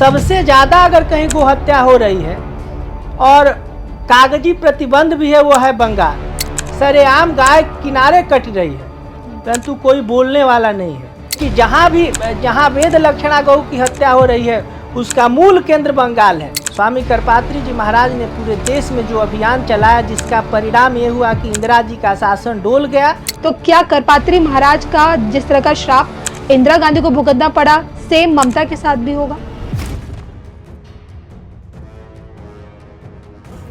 सबसे ज़्यादा अगर कहीं गोहत्या हो रही है और कागजी प्रतिबंध भी है वो है बंगाल। सरेआम गाय किनारे कट रही है परंतु कोई बोलने वाला नहीं है कि जहाँ वेद लक्षणा गौ की हत्या हो रही है उसका मूल केंद्र बंगाल है। स्वामी करपात्री जी महाराज ने पूरे देश में जो अभियान चलाया जिसका परिणाम ये हुआ कि इंदिरा जी का शासन डोल गया। तो क्या करपात्री महाराज का जिस तरह का श्राप इंदिरा गांधी को भुगतना पड़ा सेम ममता के साथ भी होगा?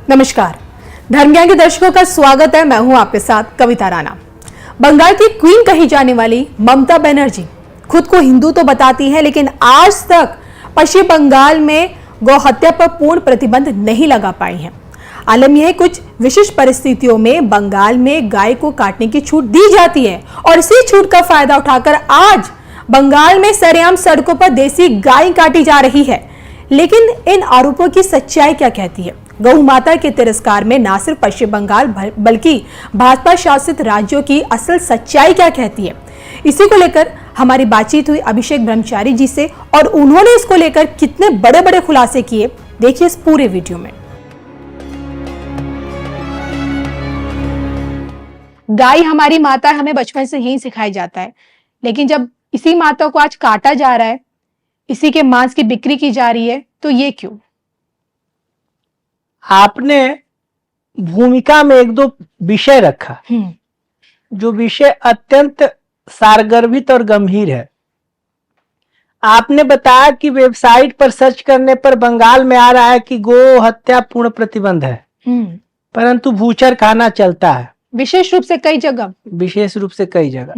नमस्कार, धर्म ज्ञान के दर्शकों का स्वागत है। मैं हूं आपके साथ कविता राणा। बंगाल की क्वीन कही जाने वाली ममता बनर्जी खुद को हिंदू तो बताती है लेकिन आज तक पश्चिम बंगाल में गौ हत्या पर पूर्ण प्रतिबंध नहीं लगा पाई है। आलम यह कुछ विशिष्ट परिस्थितियों में बंगाल में गाय को काटने की छूट दी जाती है और इसी छूट का फायदा उठाकर आज बंगाल में सरेआम सड़कों पर देसी गाय काटी जा रही है। लेकिन इन आरोपों की सच्चाई क्या कहती है? गौ माता के तिरस्कार में न सिर्फ पश्चिम बंगाल बल्कि भाजपा शासित राज्यों की असल सच्चाई क्या कहती है, इसी को लेकर हमारी बातचीत हुई अभिषेक ब्रह्मचारी जी से और उन्होंने इसको लेकर कितने बड़े बड़े खुलासे किए, देखिए इस पूरे वीडियो में। गाय हमारी माता है, हमें बचपन से यही सिखाया जाता है, लेकिन जब इसी माता को आज काटा जा रहा है, इसी के मांस की बिक्री की जा रही है, तो ये क्यों? आपने भूमिका में एक दो विषय रखा जो विषय अत्यंत सारगर्भित और गंभीर है। आपने बताया कि वेबसाइट पर सर्च करने पर बंगाल में आ रहा है कि गो हत्या पूर्ण प्रतिबंध है, परंतु भूचर खाना चलता है, विशेष रूप से कई जगह।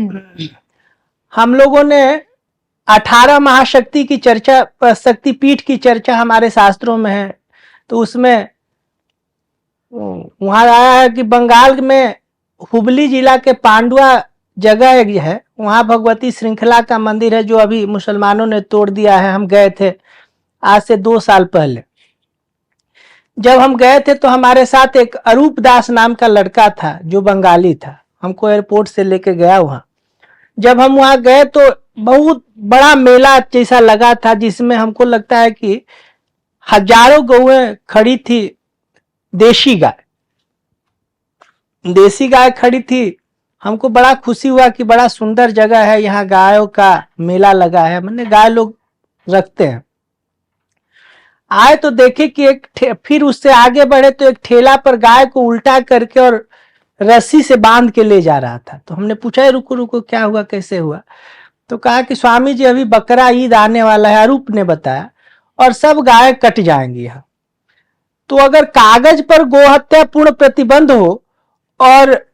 हम लोगों ने 18 महाशक्ति की चर्चा, शक्तिपीठ की चर्चा हमारे शास्त्रों में है, तो उसमें वहां आया है कि बंगाल में हुबली जिला के पांडुआ जगह एक है, वहां भगवती श्रृंखला का मंदिर है जो अभी मुसलमानों ने तोड़ दिया है। हम गए थे आज से 2 साल पहले। जब हम गए थे तो हमारे साथ एक अरूप दास नाम का लड़का था जो बंगाली था, हमको एयरपोर्ट से लेके गया वहां। जब हम वहां गए तो बहुत बड़ा मेला जैसा लगा था जिसमें हमको लगता है कि हजारों गौएं खड़ी थी। देसी गाय खड़ी थी। हमको बड़ा खुशी हुआ कि बड़ा सुंदर जगह है, यहाँ गायों का मेला लगा है, मैंने गाय लोग रखते हैं। आए तो देखे कि फिर उससे आगे बढ़े तो एक ठेला पर गाय को उल्टा करके और रस्सी से बांध के ले जा रहा था। तो हमने पूछा रुको रुको क्या हुआ, कैसे हुआ? तो कहा कि स्वामी जी अभी बकरा ईद आने वाला है, अरूप ने बताया, और सब गाय कट जाएंगी यहाँ। तो अगर कागज पर गोहत्या पूर्ण प्रतिबंध हो और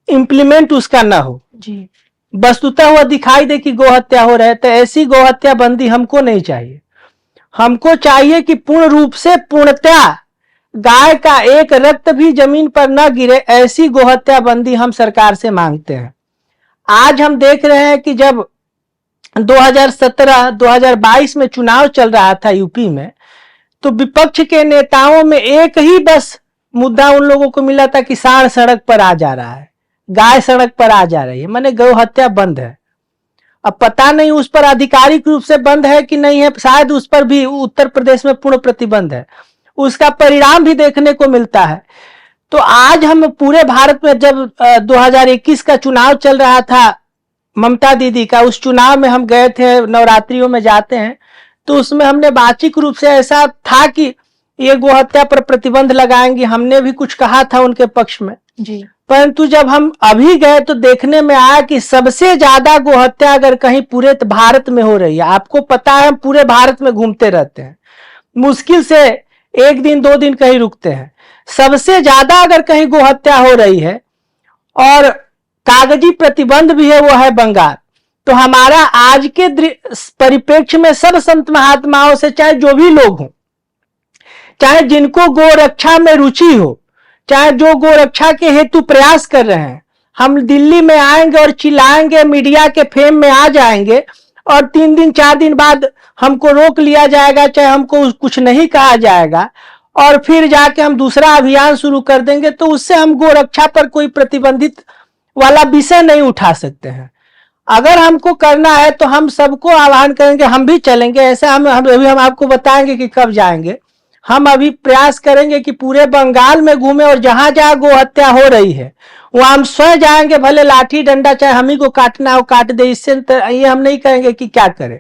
इंप्लीमेंट उसका ना हो जी, वस्तुतः हुआ दिखाई दे कि गोहत्या हो रहा है, तो ऐसी गोहत्या बंदी हमको नहीं चाहिए। हमको चाहिए कि पूर्ण रूप से पूर्णतया गाय का एक रक्त भी जमीन पर न गिरे, ऐसी गोहत्या बंदी हम सरकार से मांगते हैं। आज हम देख रहे हैं कि जब 2017-2022 में चुनाव चल रहा था यूपी में, तो विपक्ष के नेताओं में एक ही बस मुद्दा उन लोगों को मिला था कि सांड सड़क पर आ जा रहा है, गाय सड़क पर आ जा रही है, माने गौ हत्या बंद है। अब पता नहीं उस पर आधिकारिक रूप से बंद है कि नहीं है, शायद उस पर भी उत्तर प्रदेश में पूर्ण प्रतिबंध है, उसका परिणाम भी देखने को मिलता है। तो आज हम पूरे भारत में जब 2021 का चुनाव चल रहा था ममता दीदी का, उस चुनाव में हम गए थे, नवरात्रियों में जाते हैं, तो उसमें हमने वाचिक रूप से ऐसा था कि ये गोहत्या पर प्रतिबंध लगाएंगे, हमने भी कुछ कहा था उनके पक्ष में जी। परंतु जब हम अभी गए तो देखने में आया कि सबसे ज्यादा गोहत्या अगर कहीं पूरे भारत में हो रही है। आपको पता है हम पूरे भारत में घूमते रहते हैं, मुश्किल से 1 दिन 2 दिन कहीं रुकते हैं। सबसे ज्यादा अगर कहीं गोहत्या हो रही है और कागजी प्रतिबंध भी है वो है बंगाल। तो हमारा आज के परिप्रेक्ष्य में सब संत महात्माओं से, चाहे जो भी लोग हों, चाहे जिनको गोरक्षा में रुचि हो, चाहे जो गोरक्षा के हेतु प्रयास कर रहे हैं, हम दिल्ली में आएंगे और चिल्लाएंगे, मीडिया के फेम में आ जाएंगे और 3 दिन 4 दिन बाद हमको रोक लिया जाएगा, चाहे हमको कुछ नहीं कहा जाएगा और फिर जाके हम दूसरा अभियान शुरू कर देंगे। तो उससे हम गोरक्षा पर कोई प्रतिबंधित वाला विषय नहीं उठा सकते हैं। अगर हमको करना है तो हम सबको आह्वान करेंगे, हम भी चलेंगे। ऐसे हम अभी हम आपको बताएंगे कि कब जाएंगे। हम अभी प्रयास करेंगे कि पूरे बंगाल में घूमे और जहां जहां गो हत्या हो रही है वहां हम स्वयं जाएंगे, भले लाठी डंडा चाहे हम ही को काटना हो काट दे। इससे ये हम नहीं कहेंगे कि क्या करें,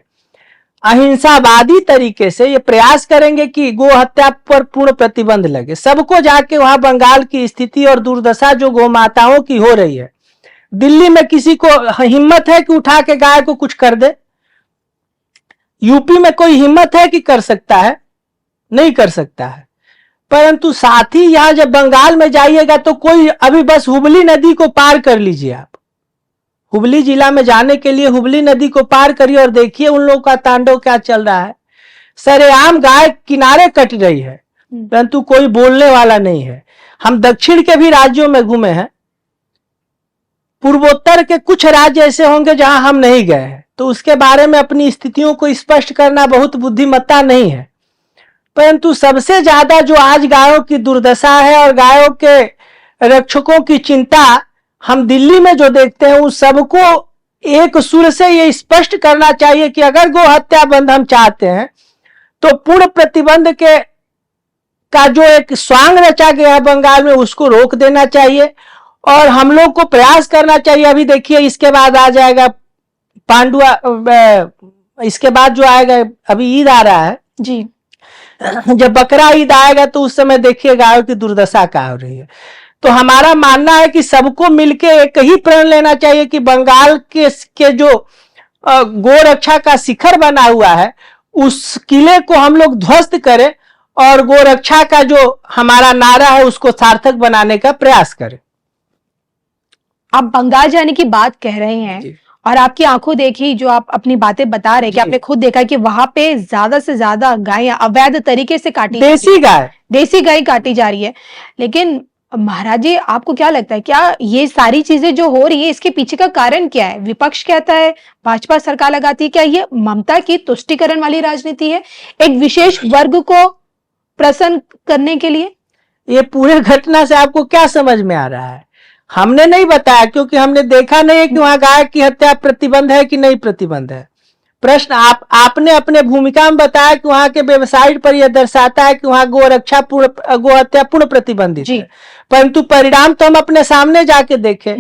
अहिंसावादी तरीके से ये प्रयास करेंगे कि गो हत्या पर पूर्ण प्रतिबंध लगे। सबको जाके वहां बंगाल की स्थिति और दुर्दशा जो गौ माताओं की हो रही है, दिल्ली में किसी को हिम्मत है कि उठा के गाय को कुछ कर दे? यूपी में कोई हिम्मत है कि कर सकता है? नहीं कर सकता है। परंतु साथ ही यहां जब बंगाल में जाइएगा तो कोई, अभी बस हुबली नदी को पार कर लीजिए आप, हुबली जिला में जाने के लिए हुबली नदी को पार करिए और देखिए उन लोगों का तांडव क्या चल रहा है। सरेआम गाय किनारे कट रही है, परंतु कोई बोलने वाला नहीं है। हम दक्षिण के भी राज्यों में घूमे हैं, पूर्वोत्तर के कुछ राज्य ऐसे होंगे जहां हम नहीं गए हैं, तो उसके बारे में अपनी स्थितियों को स्पष्ट करना बहुत बुद्धिमत्ता नहीं है। परंतु सबसे ज्यादा जो आज गायों की दुर्दशा है और गायों के रक्षकों की चिंता हम दिल्ली में जो देखते हैं, उस सबको एक सुर से ये स्पष्ट करना चाहिए कि अगर गो हत्या बंद हम चाहते हैं तो पूर्ण प्रतिबंध के का जो एक स्वांग रचा गया है बंगाल में, उसको रोक देना चाहिए और हम लोग को प्रयास करना चाहिए। अभी देखिए इसके बाद आ जाएगा पांडुआ, इसके बाद जो आएगा, अभी ईद आ रहा है जी, जब बकरा ईद आएगा तो उस समय देखिए गायों की दुर्दशा क्या हो रही है। तो हमारा मानना है कि सबको मिलके एक ही प्रण लेना चाहिए कि बंगाल के जो गो रक्षा का शिखर बना हुआ है, उस किले को हम लोग ध्वस्त करें और गो रक्षा का जो हमारा नारा है उसको सार्थक बनाने का प्रयास करें। आप बंगाल जाने की बात कह रहे हैं और आपकी आंखों देखी जो आप अपनी बातें बता रहे हैं कि आपने खुद देखा कि वहां पे ज्यादा से ज्यादा गाय अवैध तरीके से काटी, देसी गाय काटी जा रही है। लेकिन महाराज जी, आपको क्या लगता है, क्या ये सारी चीजें जो हो रही है इसके पीछे का कारण क्या है? विपक्ष कहता है, भाजपा सरकार लगाती है, क्या ये ममता की तुष्टीकरण वाली राजनीति है, एक विशेष वर्ग को प्रसन्न करने के लिए? ये पूरे घटना से आपको क्या समझ में आ रहा है? हमने नहीं बताया क्योंकि हमने देखा नहीं है कि वहां गाय की हत्या प्रतिबंध है कि नहीं प्रतिबंध है। प्रश्न आपने अपने भूमिका में बताया कि वहां के वेबसाइट पर यह दर्शाता है कि वहां गो हत्या पूर्ण प्रतिबंधित है, परंतु परिणाम तो हम अपने सामने जाके देखे।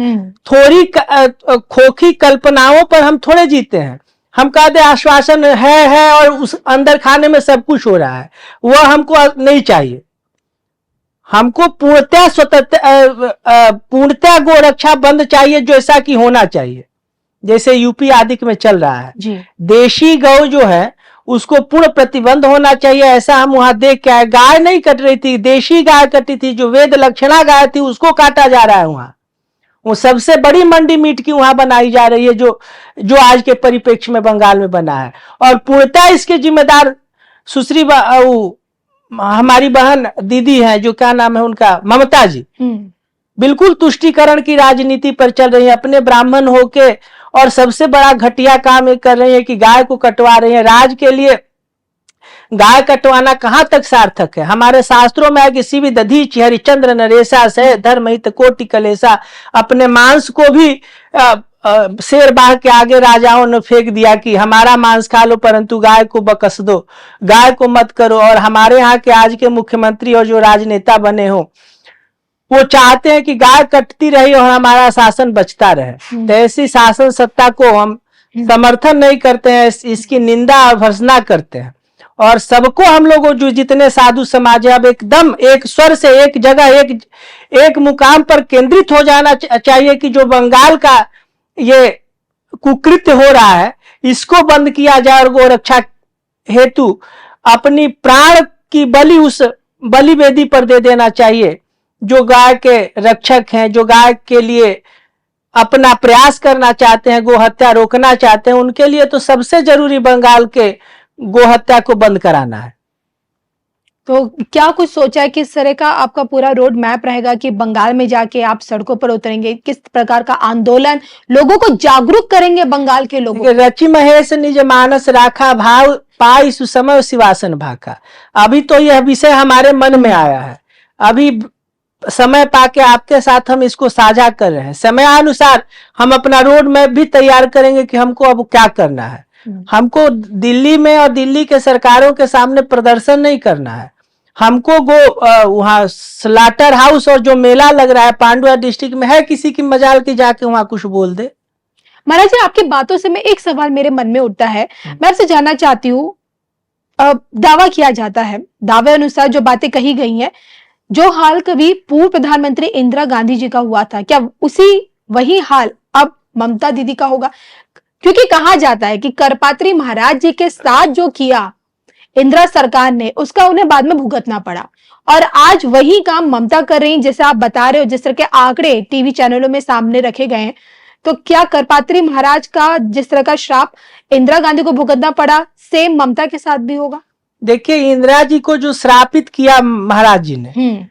थोड़ी खोखी कल्पनाओं पर हम थोड़े जीते हैं। हम कहते आश्वासन है और उस अंदर खाने में सब कुछ हो रहा है, वह हमको नहीं चाहिए। हमको पूर्णतः गो रक्षा बंद चाहिए, जैसा कि होना चाहिए, जैसे यूपी आदि में चल रहा है जी। देशी गौ जो है उसको पूर्ण प्रतिबंध होना चाहिए, ऐसा हम वहां देख के आए। गाय नहीं कट रही थी, देशी गाय कटी थी, जो वेद लक्षणा गाय थी उसको काटा जा रहा है वहां। वो सबसे बड़ी मंडी मीट की वहां बनाई जा रही है, जो आज के परिप्रेक्ष्य में बंगाल में बना है। और पूर्णतः इसके जिम्मेदार सुश्री हमारी बहन दीदी है, जो क्या नाम है उनका, ममता जी, बिल्कुल तुष्टीकरण की राजनीति पर चल रही है। अपने ब्राह्मण होके और सबसे बड़ा घटिया काम ये कर रही है कि गाय को कटवा रही है। राज के लिए गाय कटवाना कहां तक सार्थक है? हमारे शास्त्रों में है कि शिव दधीच हरिचंद्र नरेशा से धर्म हित कोटि कलेसा। अपने मांस को भी शेर बाघ के आगे राजाओं ने फेंक दिया कि हमारा मांस खा लो, परंतु गाय को बकस दो, गाय को मत करो। और हमारे यहाँ के आज के मुख्यमंत्री और जो राजनेता बने हो, वो चाहते हैं कि गाय कटती रही और हमारा शासन बचता रहे। तो ऐसी शासन सत्ता को हम समर्थन नहीं करते हैं, इसकी निंदा और भर्त्सना करते हैं। और सबको हम लोगों जो जितने साधु समाज है, अब एकदम एक स्वर से एक जगह एक मुकाम पर केंद्रित हो जाना चाहिए कि जो बंगाल का ये कुकृत्य हो रहा है इसको बंद किया जाए और गो रक्षा हेतु अपनी प्राण की बलि उस बलि वेदी पर दे देना चाहिए। जो गाय के रक्षक हैं, जो गाय के लिए अपना प्रयास करना चाहते हैं, गो हत्या रोकना चाहते हैं, उनके लिए तो सबसे जरूरी बंगाल के गो हत्या को बंद कराना है। तो क्या कुछ सोचा है किस तरह का आपका पूरा रोड मैप रहेगा कि बंगाल में जाके आप सड़कों पर उतरेंगे, किस प्रकार का आंदोलन लोगों को जागरूक करेंगे बंगाल के लोगों? रचि महेश निज मानस राखा, भाव पाई सुसमय शिवासन भाका। अभी तो यह विषय हमारे मन में आया है। अभी समय पाके आपके साथ हम इसको साझा कर रहे हैं। समयानुसार हम अपना रोड मैप भी तैयार करेंगे कि हमको अब क्या करना है। हमको दिल्ली में और दिल्ली के सरकारों के सामने प्रदर्शन नहीं करना है। हमको वहाँ स्लाटर हाउस और जो मेला लग रहा है पांडुआ डिस्ट्रिक्ट में, है किसी की मजाल की जाके वहां कुछ बोल दे। महाराज जी, आपकी बातों से मैं एक सवाल मेरे मन में उठता है, मैं आपसे जानना चाहती हूँ। दावा किया जाता है, दावे अनुसार जो बातें कही गई हैं, जो हाल कभी पूर्व प्रधानमंत्री इंदिरा गांधी जी का हुआ था, क्या वही हाल अब ममता दीदी का होगा? क्योंकि कहा जाता है कि करपात्री महाराज जी के साथ जो किया इंदिरा सरकार ने, उसका उन्हें बाद में भुगतना पड़ा, और आज वही काम ममता कर रही, जैसे आप बता रहे हो, जिस तरह के आंकड़े टीवी चैनलों में सामने रखे गए हैं। तो क्या करपात्री महाराज का जिस तरह का श्राप इंदिरा गांधी को भुगतना पड़ा, सेम ममता के साथ भी होगा? देखिए, इंदिरा जी को जो श्रापित किया महाराज जी ने,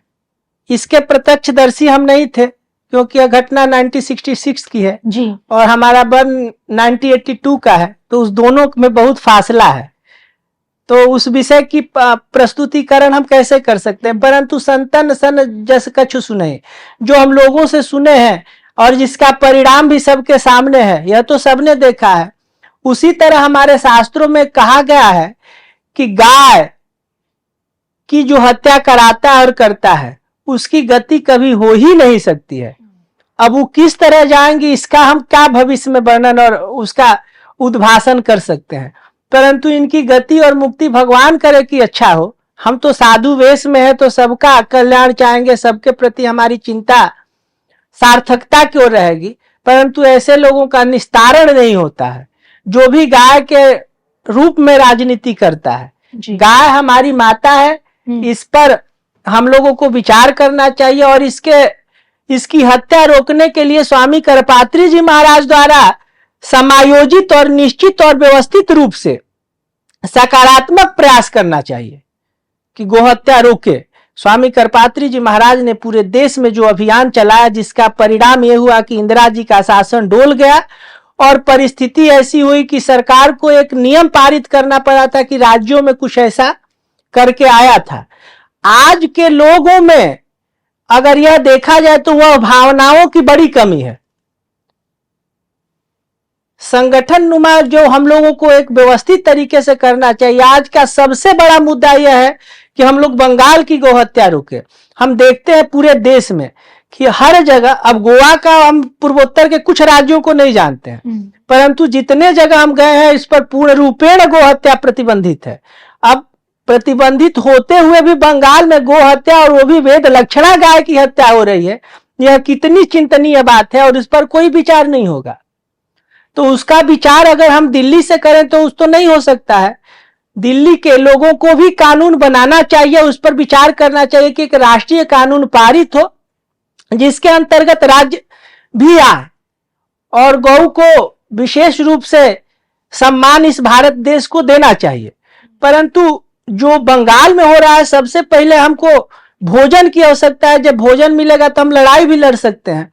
इसके प्रत्यक्षदर्शी हम नहीं थे, क्योंकि यह घटना 1966 की है जी, और हमारा बर्न 1982 का है, तो उस दोनों में बहुत फासला है। तो उस विषय की प्रस्तुतिकरण हम कैसे कर सकते हैं, परंतु संतन सन जस कछु सुने, जो हम लोगों से सुने हैं और जिसका परिणाम भी सबके सामने है, यह तो सबने देखा है। उसी तरह हमारे शास्त्रों में कहा गया है कि गाय की जो हत्या कराता है और करता है, उसकी गति कभी हो ही नहीं सकती है। अब वो किस तरह जाएंगी, इसका हम क्या भविष्य में वर्णन और उसका उद्भाषण कर सकते हैं, परंतु इनकी गति और मुक्ति भगवान करे कि अच्छा हो। हम तो साधु वेश में है, तो सबका कल्याण चाहेंगे, सबके प्रति हमारी चिंता सार्थकता की ओर रहेगी, परंतु ऐसे लोगों का निस्तारण नहीं होता है जो भी गाय के रूप में राजनीति करता है। गाय हमारी माता है, इस पर हम लोगों को विचार करना चाहिए, और इसकी हत्या रोकने के लिए स्वामी करपात्री जी महाराज द्वारा समायोजित और निश्चित और व्यवस्थित रूप से सकारात्मक प्रयास करना चाहिए कि गोहत्या रोके। स्वामी करपात्री जी महाराज ने पूरे देश में जो अभियान चलाया, जिसका परिणाम यह हुआ कि इंदिरा जी का शासन डोल गया और परिस्थिति ऐसी हुई कि सरकार को एक नियम पारित करना पड़ा था कि राज्यों में कुछ ऐसा करके आया था। आज के लोगों में अगर यह देखा जाए तो वह भावनाओं की बड़ी कमी है। संगठन नुमा जो हम लोगों को एक व्यवस्थित तरीके से करना चाहिए। आज का सबसे बड़ा मुद्दा यह है कि हम लोग बंगाल की गोहत्या रोके। हम देखते हैं पूरे देश में कि हर जगह, अब गोवा का हम पूर्वोत्तर के कुछ राज्यों को नहीं जानते हैं, परंतु जितने जगह हम गए हैं इस पर पूर्ण रूपेण गोहत्या प्रतिबंधित है। अब प्रतिबंधित होते हुए भी बंगाल में गोहत्या, और वो भी वेद लक्षणा गाय की हत्या हो रही है, यह कितनी चिंतनीय बात है, और इस पर कोई विचार नहीं होगा। तो उसका विचार अगर हम दिल्ली से करें तो उस तो नहीं हो सकता है। दिल्ली के लोगों को भी कानून बनाना चाहिए, उस पर विचार करना चाहिए कि एक राष्ट्रीय कानून पारित हो जिसके अंतर्गत राज्य भी आए और गौ को विशेष रूप से सम्मान इस भारत देश को देना चाहिए। परंतु जो बंगाल में हो रहा है, सबसे पहले हमको भोजन की आवश्यकता है। जब भोजन मिलेगा तो हम लड़ाई भी लड़ सकते हैं।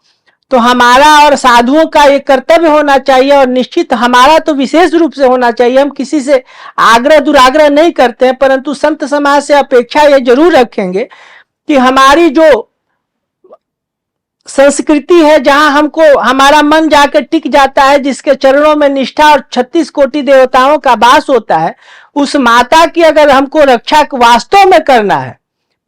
तो हमारा और साधुओं का एक कर्तव्य होना चाहिए, और निश्चित हमारा तो विशेष रूप से होना चाहिए। हम किसी से आग्रह दुराग्रह नहीं करते हैं, परंतु संत समाज से अपेक्षा ये जरूर रखेंगे कि हमारी जो संस्कृति है, जहां हमको हमारा मन जाकर टिक जाता है, जिसके चरणों में निष्ठा और 36 कोटि देवताओं का वास होता है, उस माता की अगर हमको रक्षा वास्तव में करना है,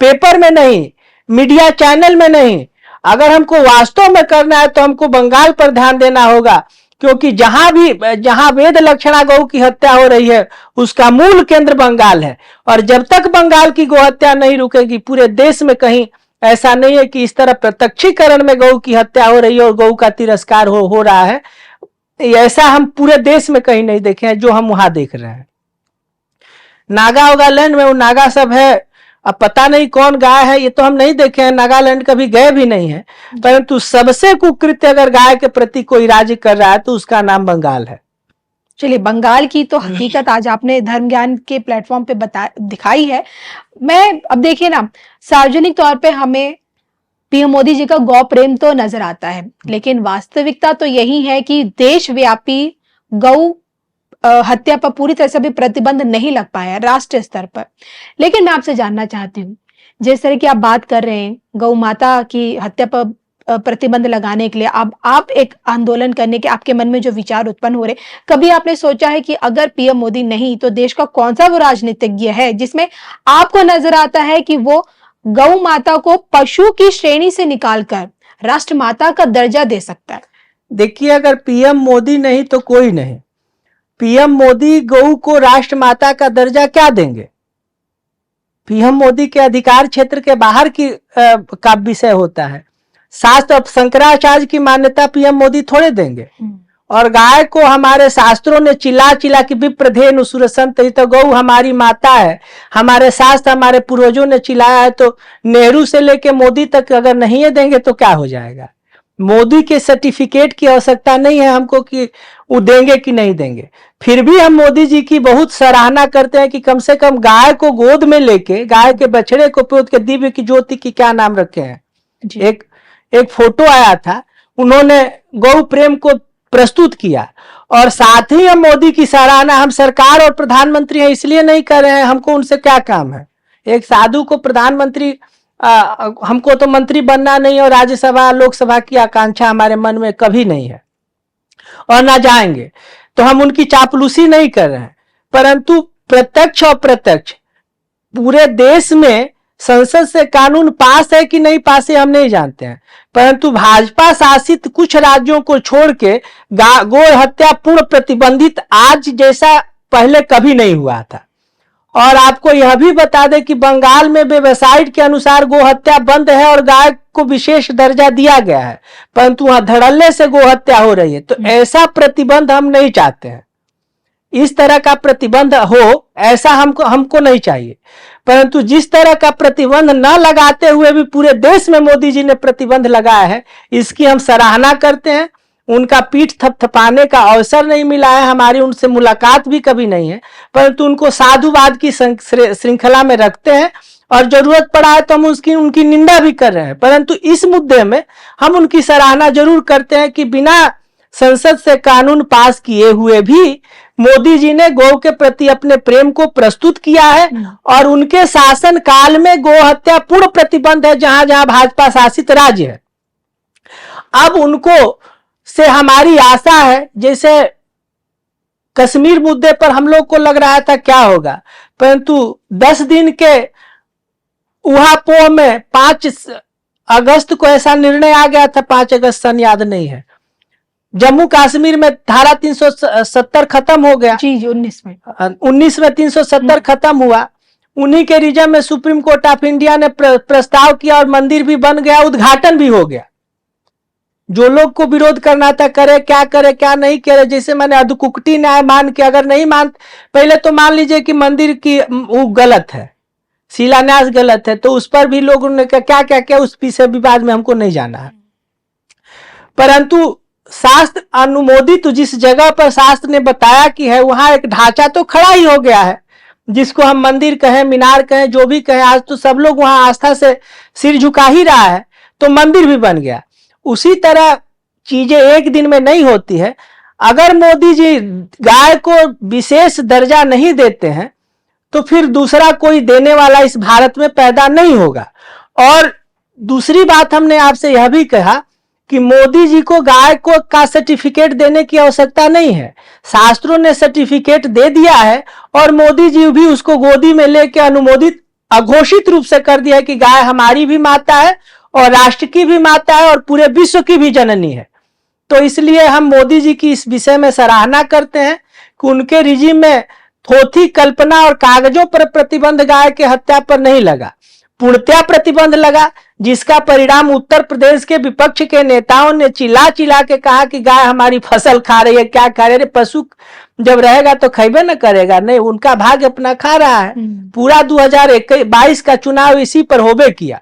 पेपर में नहीं, मीडिया चैनल में नहीं, अगर हमको वास्तव में करना है तो हमको बंगाल पर ध्यान देना होगा। क्योंकि जहां वेद लक्षणा गौ की हत्या हो रही है उसका मूल केंद्र बंगाल है, और जब तक बंगाल की गोहत्या नहीं रुकेगी, पूरे देश में कहीं ऐसा नहीं है कि इस तरह प्रत्यक्षीकरण में गौ की हत्या हो रही है और गौ का तिरस्कार हो रहा है। ऐसा हम पूरे देश में कहीं नहीं देखे हैं जो हम वहां देख रहे हैं। नागालैंड में वो नागा सब है, अब पता नहीं कौन गाय है, ये तो हम नहीं देखे हैं, नागालैंड कभी गए भी नहीं है, परंतु सबसे कुकृत्य अगर गाय के प्रति कोई राज्य कर रहा है तो उसका नाम बंगाल है। चलिए, बंगाल की तो हकीकत आज आपने धर्म ज्ञान के प्लेटफॉर्म पे दिखाई है। मैं अब देखिए ना, सार्वजनिक तौर पे हमें पीएम मोदी जी का गौ प्रेम तो नजर आता है, लेकिन वास्तविकता तो यही है कि देशव्यापी गौ हत्या पर पूरी तरह से भी प्रतिबंध नहीं लग पाया राष्ट्रीय स्तर पर। लेकिन मैं आपसे जानना चाहती हूँ जिस तरह की आप बात कर रहे हैं गौ माता की हत्या पर प्रतिबंध लगाने के लिए अब आप एक आंदोलन करने के आपके मन में जो विचार उत्पन्न हो रहे, कभी आपने सोचा है कि अगर पीएम मोदी नहीं तो देश का कौन सा वो राजनीतिज्ञ है जिसमें आपको नजर आता है कि वो गौ माता को पशु की श्रेणी से निकालकर राष्ट्र माता का दर्जा दे सकता है? देखिए, अगर पीएम मोदी नहीं तो कोई नहीं। पीएम मोदी गौ को राष्ट्र माता का दर्जा क्या देंगे? पीएम मोदी के अधिकार क्षेत्र के बाहर का विषय होता है। शास्त्र शंकराचार्य की मान्यता पीएम मोदी थोड़े देंगे। और गाय को हमारे शास्त्रों ने चिल्ला चिल्ला कि विप्रधेनु सुरसंत, तो गौ हमारी माता है। हमारे शास्त्र हमारे पूर्वजों ने चिल्लाया है, तो नेहरू से लेके मोदी तक अगर नहीं देंगे तो क्या हो जाएगा? मोदी के सर्टिफिकेट की आवश्यकता नहीं है हमको कि वो देंगे कि नहीं देंगे। फिर भी हम मोदी जी की बहुत सराहना करते हैं कि कम से कम गाय को गोद में लेके, गाय के बछड़े को पोत के दिव्य की ज्योति की क्या नाम रखे हैं, एक फोटो आया था, उन्होंने गौ प्रेम को प्रस्तुत किया। और साथ ही हम मोदी की सराहना, हम सरकार और प्रधानमंत्री हैं इसलिए नहीं कर रहे हैं, हमको उनसे क्या काम है? एक साधु को प्रधानमंत्री, हमको तो मंत्री बनना नहीं, और राज्यसभा लोकसभा की आकांक्षा हमारे मन में कभी नहीं है और ना जाएंगे, तो हम उनकी चापलूसी नहीं कर रहे हैं। परंतु प्रत्यक्ष और अप्रत्यक्ष पूरे देश में संसद से कानून पास है कि नहीं पास है हम नहीं जानते हैं, परंतु भाजपा शासित कुछ राज्यों को छोड़ के गौ हत्या पूर्ण प्रतिबंधित आज जैसा पहले कभी नहीं हुआ था। और आपको यह भी बता दें कि बंगाल में वेबसाइट के अनुसार गौ हत्या बंद है और गाय को विशेष दर्जा दिया गया है, परंतु वहां धड़ल्ले से गौ हत्या हो रही है। तो ऐसा प्रतिबंध हम नहीं चाहते हैं, इस तरह का प्रतिबंध हो ऐसा हमको नहीं चाहिए। परंतु जिस तरह का प्रतिबंध न लगाते हुए भी पूरे देश में मोदी जी ने प्रतिबंध लगाया है, इसकी हम सराहना करते हैं। उनका पीठ थपथपाने का अवसर नहीं मिला है, हमारी उनसे मुलाकात भी कभी नहीं है, परंतु उनको साधुवाद की श्रृंखला में रखते हैं और जरूरत पड़ा है तो हम उनकी निंदा भी कर रहे हैं। परंतु इस मुद्दे में हम उनकी सराहना जरूर करते हैं कि बिना संसद से कानून पास किए हुए भी मोदी जी ने गौ के प्रति अपने प्रेम को प्रस्तुत किया है। और उनके शासन काल में गौ हत्या पूर्ण प्रतिबंध है जहां जहां भाजपा शासित राज्य है। अब उनको से हमारी आशा है, जैसे कश्मीर मुद्दे पर हम लोग को लग रहा था क्या होगा, परंतु 10 दिन के उहापोह में 5 अगस्त को ऐसा निर्णय आ गया था, 5 अगस्त सन याद नहीं है, जम्मू कश्मीर में धारा 370 खत्म हो गया। जी 19 में 370 खत्म हुआ। उन्हीं के रीजन में सुप्रीम कोर्ट ऑफ इंडिया ने प्रस्ताव किया और मंदिर भी बन गया, उद्घाटन भी हो गया। जो लोग को विरोध करना था करे क्या नहीं करे, जैसे मैंने अधकुक्टी न्याय मान के, अगर नहीं मान, पहले तो मान लीजिए कि मंदिर की वो गलत है, शिलान्यास गलत है, तो उस पर भी लोगों ने क्या उस विषय विवाद में हमको नहीं जाना है। परंतु शास्त्र अनुमोदित जिस जगह पर शास्त्र ने बताया कि है वहां एक ढांचा तो खड़ा ही हो गया है, जिसको हम मंदिर कहें, मीनार कहें, जो भी कहें, आज तो सब लोग वहां आस्था से सिर झुका ही रहा है, तो मंदिर भी बन गया। उसी तरह चीजें एक दिन में नहीं होती है। अगर मोदी जी गाय को विशेष दर्जा नहीं देते हैं तो फिर दूसरा कोई देने वाला इस भारत में पैदा नहीं होगा। और दूसरी बात हमने आपसे यह भी कहा कि मोदी जी को गाय को का सर्टिफिकेट देने की आवश्यकता नहीं है, शास्त्रों ने सर्टिफिकेट दे दिया है और मोदी जी भी उसको गोदी में लेके अनुमोदित अघोषित रूप से कर दिया है कि गाय हमारी भी माता है और राष्ट्र की भी माता है और पूरे विश्व की भी जननी है। तो इसलिए हम मोदी जी की इस विषय में सराहना करते हैं कि उनके रिजीम में थोथी कल्पना और कागजों पर प्रतिबंध गाय के हत्या पर नहीं लगा, पूर्णतया प्रतिबंध लगा, जिसका परिणाम उत्तर प्रदेश के विपक्ष के नेताओं ने चिल्ला चिल्ला के कहा कि गाय हमारी फसल खा रही है, क्या खा रही है, पशु जब रहेगा तो खैबे न करेगा, नहीं, उनका भाग्य अपना खा रहा है। पूरा 2022 का चुनाव इसी पर होबे किया,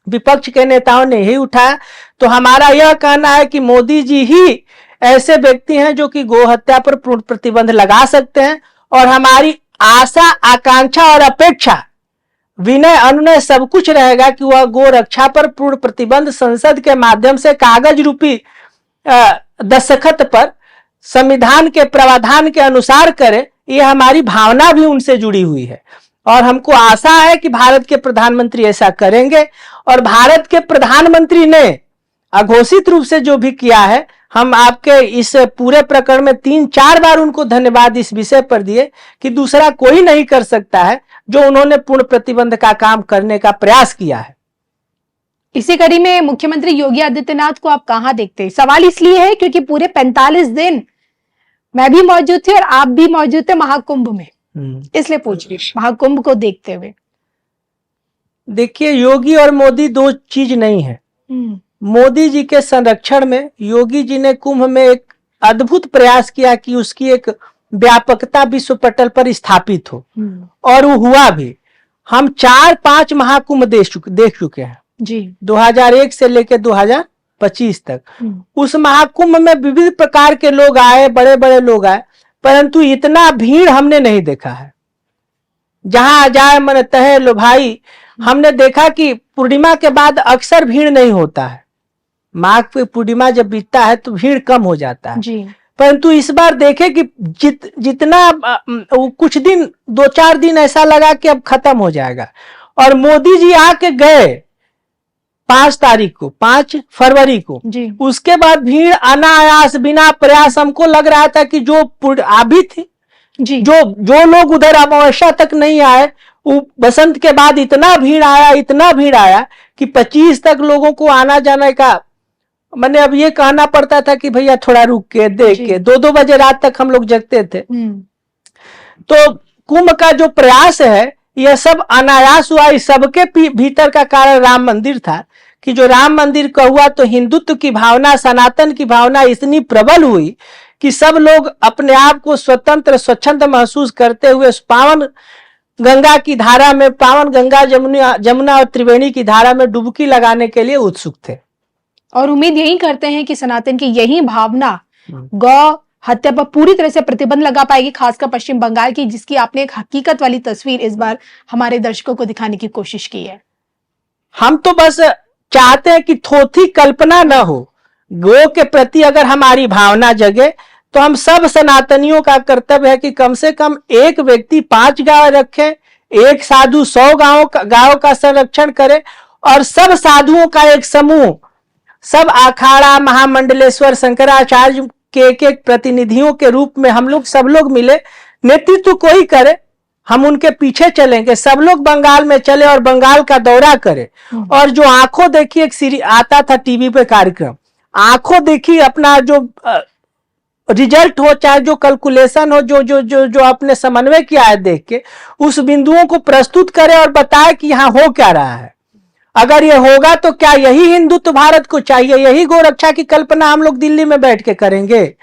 विपक्ष के नेताओं ने ही उठाया। तो हमारा यह कहना है कि मोदी जी ही ऐसे व्यक्ति हैं जो कि गौ हत्या पर पूर्ण प्रतिबंध लगा सकते हैं। और हमारी आशा, आकांक्षा और अपेक्षा, विनय अनुनय सब कुछ रहेगा कि वह गौ रक्षा पर पूर्ण प्रतिबंध संसद के माध्यम से कागज रूपी दस्तखत पर संविधान के प्रावधान के अनुसार करे। ये हमारी भावना भी उनसे जुड़ी हुई है और हमको आशा है कि भारत के प्रधानमंत्री ऐसा करेंगे। और भारत के प्रधानमंत्री ने अघोषित रूप से जो भी किया है, हम आपके इस पूरे प्रकरण में 3-4 बार उनको धन्यवाद इस विषय पर दिए कि दूसरा कोई नहीं कर सकता है जो उन्होंने पूर्ण प्रतिबंध का काम करने का प्रयास किया है। इसी कड़ी में मुख्यमंत्री योगी आदित्यनाथ को आप कहां देखते हैं? सवाल इसलिए है क्योंकि पूरे 45 दिन मैं भी मौजूद थी और आप भी मौजूद थे महाकुंभ में, इसलिए पूछ रही हूं महाकुंभ को देखते हुए। देखिए, योगी और मोदी दो चीज नहीं है। मोदी जी के संरक्षण में योगी जी ने कुंभ में एक अद्भुत प्रयास किया कि उसकी एक व्यापकता विश्व पटल पर स्थापित हो, और वो हुआ भी। हम 4-5 महाकुंभ देख चुके हैं जी, 2001 से लेकर 2025 तक। उस महाकुंभ में विविध प्रकार के लोग आए, बड़े बड़े लोग आए, परंतु इतना भीड़ हमने नहीं देखा है। जहां जाए मन तहे लो भाई, हमने देखा कि पूर्णिमा के बाद अक्सर भीड़ नहीं होता है। माघ पे पूर्णिमा जब बीतता है तो भीड़ कम हो जाता है जी। परंतु इस बार देखे कि जितना कुछ दिन 2-4 दिन ऐसा लगा कि अब खत्म हो जाएगा। और मोदी जी आके गए 5 तारीख को, 5 फरवरी को जी। उसके बाद भीड़ अनायास बिना प्रयास, हमको लग रहा था कि जो अभी थी जी, जो लोग उधर अमावस्या तक नहीं आए, बसंत के बाद इतना भीड़ आया कि 25 तक लोगों को आना जाने का, मैंने अब ये कहना पड़ता था कि भैया थोड़ा रुक के देख के, 2-2 बजे रात तक हम लोग जगते थे। तो कुंभ का जो प्रयास है यह सब अनायास हुआ। इस सबके भीतर का कारण राम मंदिर था कि जो राम मंदिर का हुआ तो हिंदुत्व की भावना, सनातन की भावना इतनी प्रबल हुई कि सब लोग अपने आप को स्वतंत्र स्वच्छंद महसूस करते हुए पावन गंगा की धारा में, पावन गंगा जमुना और त्रिवेणी की धारा में डुबकी लगाने के लिए उत्सुक थे। और उम्मीद यही करते हैं कि सनातन की यही भावना गौ हत्या पर पूरी तरह से प्रतिबंध लगा पाएगी, खासकर पश्चिम बंगाल की, जिसकी आपने एक हकीकत वाली तस्वीर इस बार हमारे दर्शकों को दिखाने की कोशिश की है। हम तो बस चाहते हैं कि थोथी कल्पना न हो। गौ के प्रति अगर हमारी भावना जगे तो हम सब सनातनियों का कर्तव्य है कि कम से कम एक व्यक्ति 5 गाय रखे, एक साधु 100 गायों का संरक्षण करे, और सब साधुओं का एक समूह, सब अखाड़ा महामंडलेश्वर शंकराचार्य के एक प्रतिनिधियों के रूप में हम लोग सब लोग मिले, नेतृत्व कोई करे, हम उनके पीछे चलेंगे। सब लोग बंगाल में चले और बंगाल का दौरा करे। और जो आंखों देखी एक सीरीज आता था टीवी पे कार्यक्रम, आंखों देखी अपना जो रिजल्ट हो, चाहे जो कैलकुलेशन हो, जो जो जो जो आपने समन्वय किया है, देख के उस बिंदुओं को प्रस्तुत करे और बताए कि यहाँ हो क्या रहा है। अगर ये होगा तो क्या यही हिंदुत्व भारत को चाहिए? यही गौ रक्षा की कल्पना हम लोग दिल्ली में बैठ के करेंगे?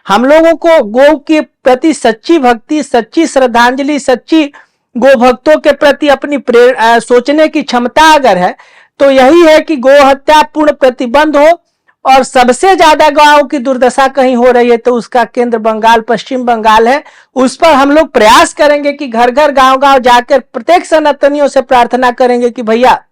हम लोगों को गौ के प्रति सच्ची भक्ति, सच्ची श्रद्धांजलि, सच्ची गो भक्तों के प्रति अपनी सोचने की क्षमता अगर है तो यही है कि गौ हत्या पूर्ण प्रतिबंध हो। और सबसे ज्यादा गांवों की दुर्दशा कहीं हो रही है तो उसका केंद्र बंगाल, पश्चिम बंगाल है। उस पर हम लोग प्रयास करेंगे कि घर घर गांव जाकर प्रत्येक सनातनियों से प्रार्थना करेंगे कि भैया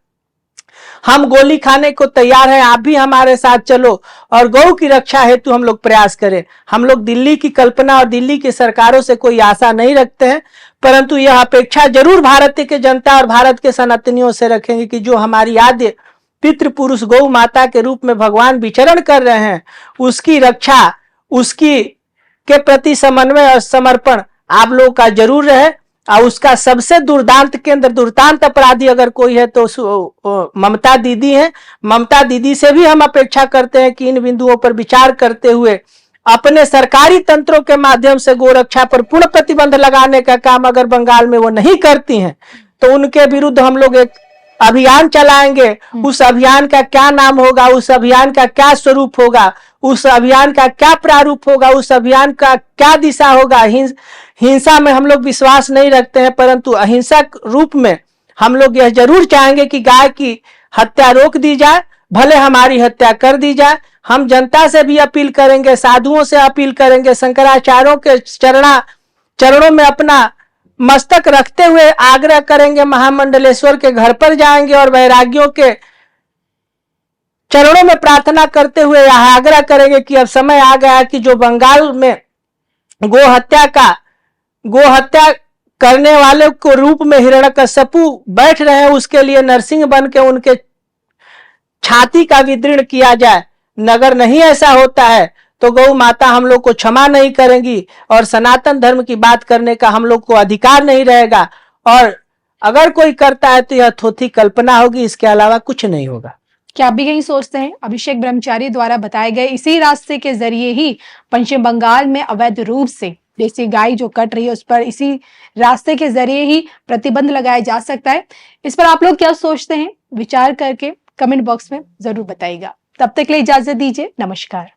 हम गोली खाने को तैयार हैं, आप भी हमारे साथ चलो और गौ की रक्षा हेतु हम लोग प्रयास करें। हम लोग दिल्ली की कल्पना और दिल्ली की सरकारों से कोई आशा नहीं रखते हैं, परंतु यह अपेक्षा जरूर भारत के जनता और भारत के सनातनियों से रखेंगे कि जो हमारी आद्य पितृपुरुष गौ माता के रूप में भगवान विचरण कर रहे हैं, उसकी रक्षा, उसकी के प्रति समन्वय और समर्पण आप लोगों का जरूर रहे। और उसका सबसे दुर्दांत अपराधी अगर कोई है तो ममता दीदी है। ममता दीदी से भी हम अपेक्षा करते हैं कि इन बिंदुओं पर विचार करते हुए अपने सरकारी तंत्रों के माध्यम से गौ रक्षा पर पूर्ण प्रतिबंध लगाने का काम अगर बंगाल में वो नहीं करती हैं तो उनके विरुद्ध हम लोग एक अभियान चलाएंगे। उस अभियान का क्या नाम होगा, उस अभियान का क्या स्वरूप होगा, उस अभियान का क्या प्रारूप होगा, उस अभियान का क्या दिशा होगा। हिंसा में हम लोग विश्वास नहीं रखते हैं, परंतु अहिंसक रूप में हम लोग यह जरूर चाहेंगे कि गाय की हत्या रोक दी जाए, भले हमारी हत्या कर दी जाए। हम जनता से भी अपील करेंगे, साधुओं से अपील करेंगे, शंकराचार्यों के चरणों में अपना मस्तक रखते हुए आग्रह करेंगे, महामंडलेश्वर के घर पर जाएंगे और वैरागियों के चरणों में प्रार्थना करते हुए यह आग्रह करेंगे कि अब समय आ गया कि जो बंगाल में गो हत्या करने वाले को रूप में हिरण्यकश्यपु बैठ रहे हैं, उसके लिए नरसिंह बन के उनके छाती का विदीर्ण किया जाए, नगर नहीं ऐसा होता है तो गौ माता हम लोग को क्षमा नहीं करेंगी और सनातन धर्म की बात करने का हम लोग को अधिकार नहीं रहेगा। और अगर कोई करता है तो यह थोथी कल्पना होगी, इसके अलावा कुछ नहीं होगा। क्या आप भी यही सोचते हैं? अभिषेक ब्रह्मचारी द्वारा बताए गए इसी रास्ते के जरिए ही पश्चिम बंगाल में अवैध रूप से देसी गाय जो कट रही है उस पर इसी रास्ते के जरिए ही प्रतिबंध लगाया जा सकता है। इस पर आप लोग क्या सोचते हैं? विचार करके कमेंट बॉक्स में जरूर बताइएगा। तब तक के लिए इजाजत दीजिए। नमस्कार।